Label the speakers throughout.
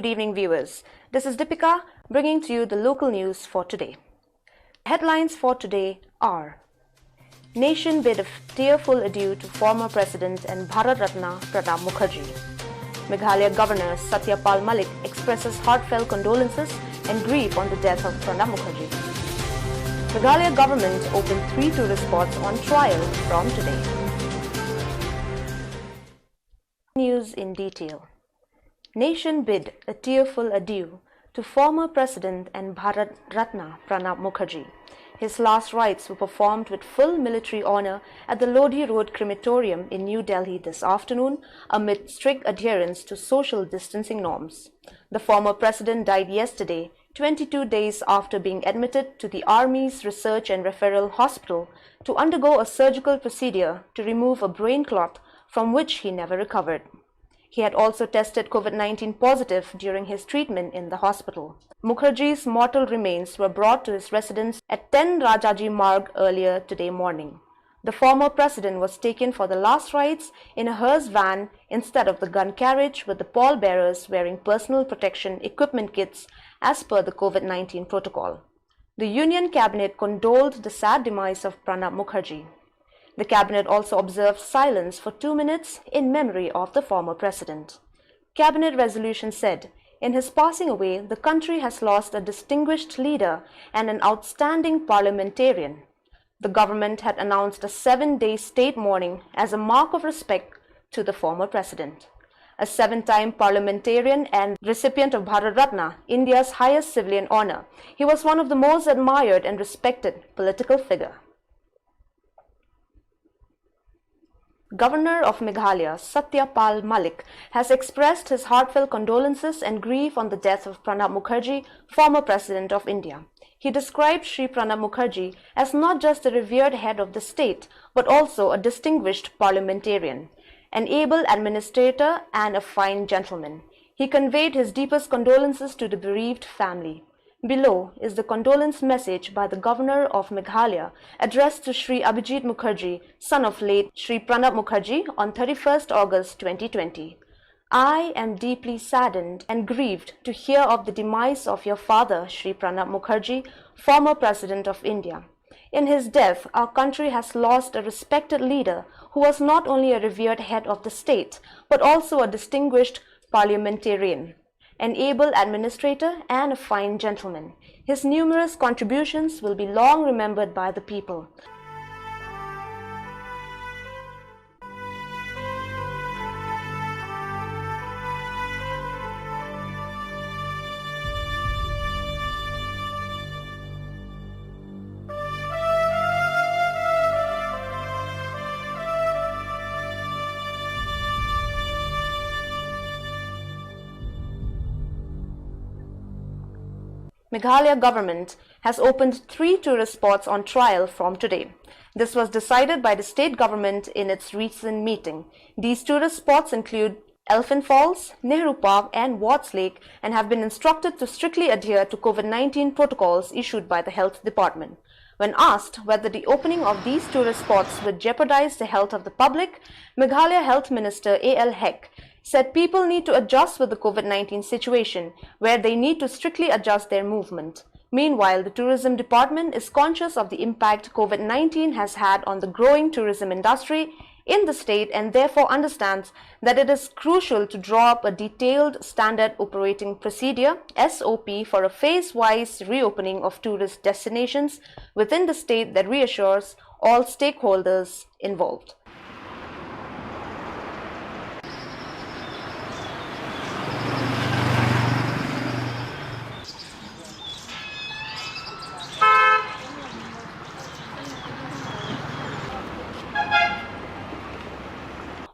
Speaker 1: Good evening, viewers. This is Deepika bringing to you the local news for today. Headlines for today are: Nation bid a tearful adieu to former President and Bharat Ratna Pranab Mukherjee. Meghalaya Governor Satyapal Malik expresses heartfelt condolences and grief on the death of Pranab Mukherjee. Meghalaya government opened 3 tourist spots on trial from today. News in detail. Nation bid a tearful adieu to former President and Bharat Ratna Pranab Mukherjee. His last rites were performed with full military honor at the Lodi Road Crematorium in New Delhi this afternoon amid strict adherence to social distancing norms. The former president died yesterday, 22 days after being admitted to the Army's Research and Referral Hospital to undergo a surgical procedure to remove a brain clot from which he never recovered. He had also tested COVID-19 positive during his treatment in the hospital. Mukherjee's mortal remains were brought to his residence at 10 Rajaji Marg earlier today morning. The former president was taken for the last rites in a hearse van instead of the gun carriage, with the pallbearers wearing personal protection equipment kits as per the COVID-19 protocol. The Union Cabinet condoled the sad demise of Pranab Mukherjee. The cabinet also observed silence for 2 minutes in memory of the former president. Cabinet resolution said, in his passing away, the country has lost a distinguished leader and an outstanding parliamentarian. The government had announced a 7-day state mourning as a mark of respect to the former president. A 7-time parliamentarian and recipient of Bharat Ratna, India's highest civilian honor, he was one of the most admired and respected political figure. Governor of Meghalaya, Satyapal Malik, has expressed his heartfelt condolences and grief on the death of Pranab Mukherjee, former President of India. He described Shri Pranab Mukherjee as not just a revered head of the state, but also a distinguished parliamentarian, an able administrator and a fine gentleman. He conveyed his deepest condolences to the bereaved family. Below is the condolence message by the Governor of Meghalaya addressed to Shri Abhijit Mukherjee, son of late Shri Pranab Mukherjee, on 31st August 2020. I am deeply saddened and grieved to hear of the demise of your father, Shri Pranab Mukherjee, former President of India. In his death, our country has lost a respected leader who was not only a revered head of the state, but also a distinguished parliamentarian, an able administrator and a fine gentleman. His numerous contributions will be long remembered by the people. Meghalaya government has opened 3 tourist spots on trial from today. This was decided by the state government in its recent meeting. These tourist spots include Elephant Falls, Nehru Park and Watts Lake, and have been instructed to strictly adhere to COVID-19 protocols issued by the Health Department. When asked whether the opening of these tourist spots would jeopardize the health of the public, Meghalaya Health Minister A.L. Heck said people need to adjust with the COVID-19 situation, where they need to strictly adjust their movement. Meanwhile, the tourism department is conscious of the impact COVID-19 has had on the growing tourism industry in the state and therefore understands that it is crucial to draw up a detailed standard operating procedure (SOP) for a phase-wise reopening of tourist destinations within the state that reassures all stakeholders involved.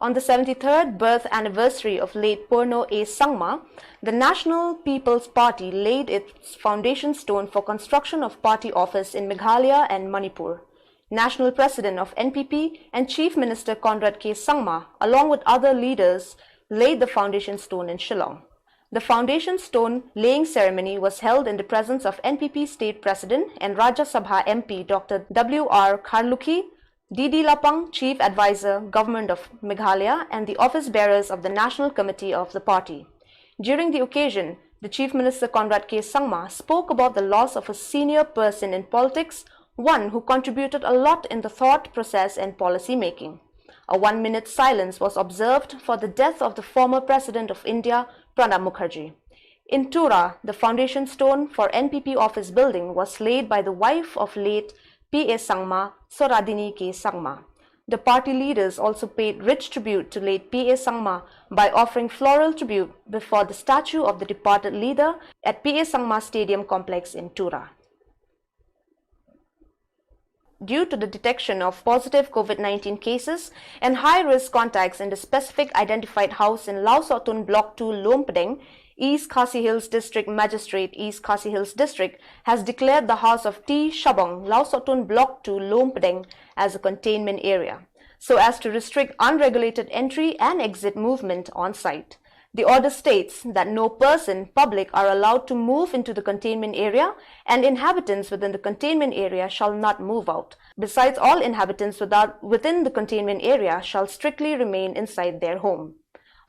Speaker 1: On the 73rd birth anniversary of late Purno A. Sangma, the National People's Party laid its foundation stone for construction of party office in Meghalaya and Manipur. National President of NPP and Chief Minister Conrad K. Sangma, along with other leaders, laid the foundation stone in Shillong. The foundation stone laying ceremony was held in the presence of NPP State President and Rajya Sabha MP Dr. W.R. Kharlukhi, D.D. Lapang, Chief Advisor, Government of Meghalaya, and the office bearers of the National Committee of the party. During the occasion, the Chief Minister Conrad K. Sangma spoke about the loss of a senior person in politics, one who contributed a lot in the thought process and policy making. A 1-minute silence was observed for the death of the former President of India, Pranab Mukherjee. In Tura, the foundation stone for NPP office building was laid by the wife of late P.A. Sangma, Soradini K. Sangma. The party leaders also paid rich tribute to late P.A. Sangma by offering floral tribute before the statue of the departed leader at P.A. Sangma Stadium complex in Tura. Due to the detection of positive COVID-19 cases and high-risk contacts in the specific identified house in Lau Sotun Block 2 Lompdeng, East Khasi Hills District Magistrate East Khasi Hills District has declared the house of T. Shabong, Lau Sotun Block 2 Lompdeng as a containment area, so as to restrict unregulated entry and exit movement on site. The order states that no person, public, are allowed to move into the containment area, and inhabitants within the containment area shall not move out. Besides, all inhabitants within the containment area shall strictly remain inside their home.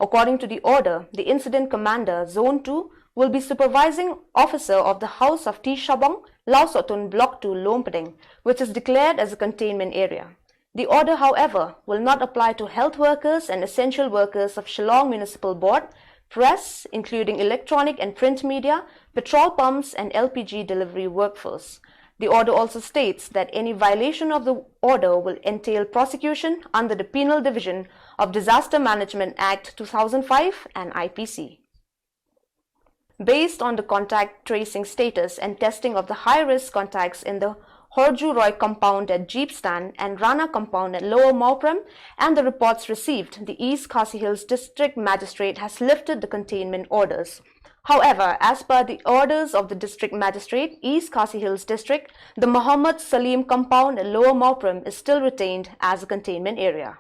Speaker 1: According to the order, the Incident Commander, Zone 2, will be supervising officer of the house of T. Shabong, Lau Sotun Block 2 Lompdeng, which is declared as a containment area. The order, however, will not apply to health workers and essential workers of Shillong Municipal Board, press, including electronic and print media, petrol pumps and LPG delivery workforce. The order also states that any violation of the order will entail prosecution under the Penal Division of Disaster Management Act 2005 and IPC. Based on the contact tracing status and testing of the high-risk contacts in the Horju Roy compound at Jeep Stand and Rana compound at Lower Mauprem and the reports received, the East Khasi Hills District Magistrate has lifted the containment orders. However, as per the orders of the District Magistrate, East Khasi Hills District, the Muhammad Salim compound at Lower Mauprem is still retained as a containment area.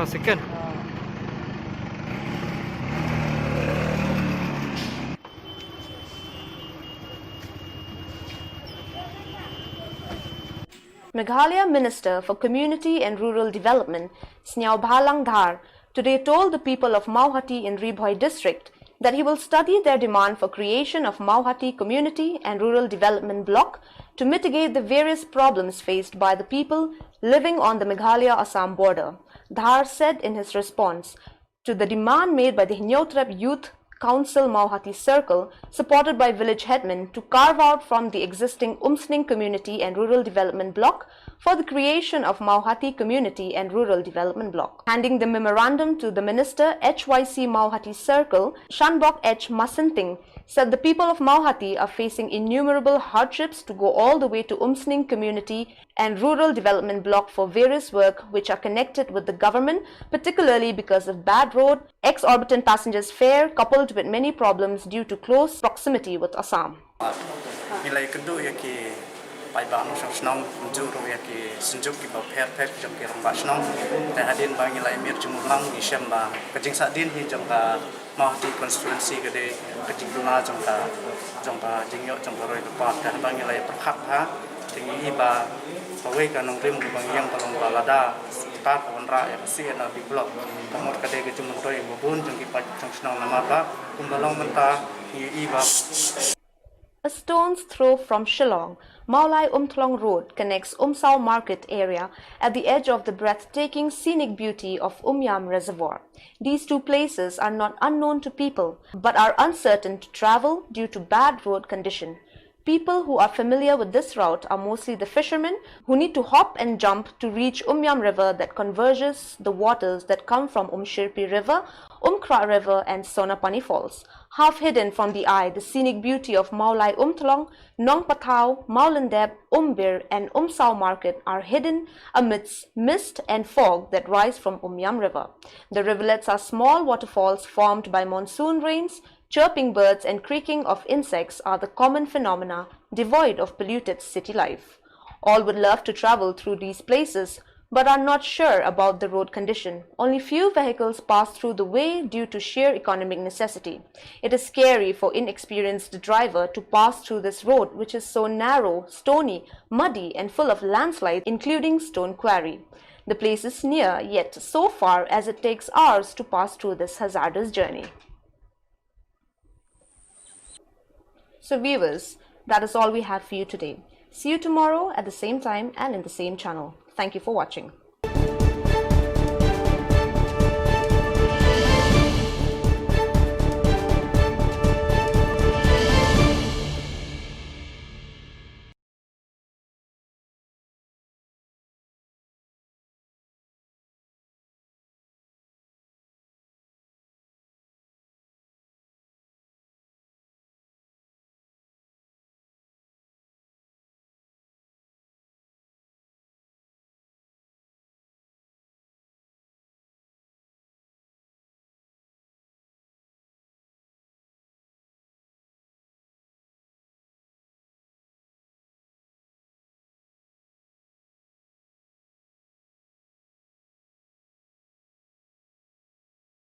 Speaker 2: Second.
Speaker 1: Meghalaya Minister for Community and Rural Development, Sneaw Bhalang Dhar, today told the people of Mauhati in Ribhoi district that he will study their demand for creation of Mauhati Community and Rural Development Block to mitigate the various problems faced by the people living on the Meghalaya-Assam border. Dhar said in his response to the demand made by the Hinyotrep Youth Council Mauhati Circle, supported by village headmen, to carve out from the existing Umsning Community and Rural Development Block for the creation of Mauhati Community and Rural Development Block. Handing the memorandum to the Minister, HYC Mauhati Circle, Shanbok H. Masanting, said the people of Mauhati are facing innumerable hardships to go all the way to Umsning Community and Rural Development Block for various work which are connected with the government, particularly because of bad road, exorbitant passengers fare, coupled with many problems due to close proximity with Assam.
Speaker 3: Nilai kedua yaki pai bang sang senang juru yaki senjuk ki bau pher jam ki rong ba senang dan hadin bang nilai mir jumulang di syamba kajing sadin hi jam ka Mauhati constituency gede kajing duna jam ka jingyo jam ka roi lepat dan bang nilai perkhat ha tinggi ba pawe ka nong rim bang yang palong balada ta konra ya si na di blok kamor kade ke jumung roi bubun jam ki pa sang senang nama ba kumbalong menta hi ba.
Speaker 1: A stone's throw from Shillong, Maulai Umthlong Road connects Umsao Market area at the edge of the breathtaking scenic beauty of Umyam Reservoir. These two places are not unknown to people, but are uncertain to travel due to bad road condition. People who are familiar with this route are mostly the fishermen who need to hop and jump to reach Umyam River that converges the waters that come from Umshirpi River, Umkra River and Sonapani Falls. Half hidden from the eye, the scenic beauty of Maulai Umthlong, Nong Patao, Maulendeb, Umbir and Umsao Market are hidden amidst mist and fog that rise from Umyam River. The rivulets are small waterfalls formed by monsoon rains. Chirping birds and creaking of insects are the common phenomena devoid of polluted city life. All would love to travel through these places, but are not sure about the road condition. Only few vehicles pass through the way due to sheer economic necessity. It is scary for inexperienced driver to pass through this road, which is so narrow, stony, muddy and full of landslides, including stone quarry. The place is near, yet so far as it takes hours to pass through this hazardous journey. So viewers, that is all we have for you today. See you tomorrow at the same time and in the same channel. Thank you for watching.